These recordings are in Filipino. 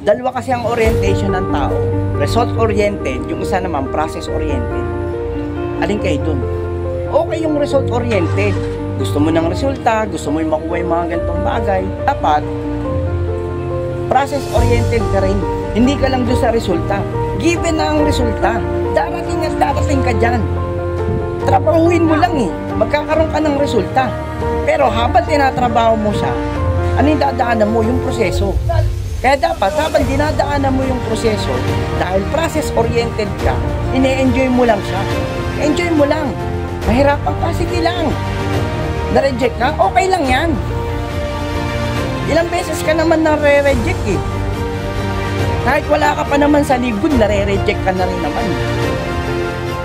Dalawa kasi ang orientation ng tao. Result-oriented, yung isa naman process-oriented. Alin kayo dun? Okay yung result-oriented. Gusto mo ng resulta, gusto mo yung makuha yung mga ganitong bagay. Dapat, process-oriented ka rin. Hindi ka lang doon sa resulta. Given na ang resulta, darating at darating ka dyan. Trabahuin mo lang eh. Magkakaroon ka ng resulta. Pero habang tinatrabaho mo siya, ano yung dadaanan mo? Yung proseso. Kaya dapat, habang dinadaanan mo yung proseso, dahil process-oriented ka, ine-enjoy mo lang siya. Enjoy mo lang. Mahirapan ka, sige lang. Na-reject ka, okay lang yan. Ilang beses ka naman na-re-reject eh. Kahit wala ka pa naman sa libod, nare-reject ka na rin naman.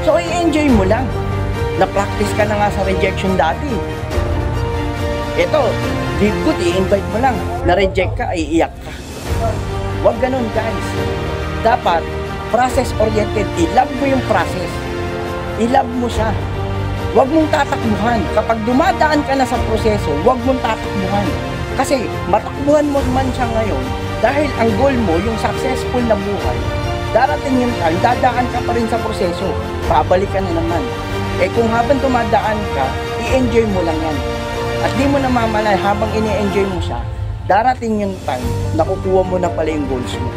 So, i-enjoy mo lang. Na-practice ka na nga sa rejection dati. Ito, libod, i-invite mo lang. Na-reject ka, iiyak ka. Huwag ganun, guys. Dapat, process-oriented. I-love mo yung process. I-love mo siya. Huwag mong tatakbuhan. Kapag dumadaan ka na sa proseso, huwag mong tatakbuhan. Kasi, matakbuhan mo man siya ngayon, dahil ang goal mo, yung successful na buhay, darating yung time, dadaan ka pa rin sa proseso. Babalik ka na naman. Eh kung habang dumadaan ka, i-enjoy mo lang yan. At di mo namamalay habang ini-enjoy mo siya, darating yung time, nakukuha mo na pala yung goals mo.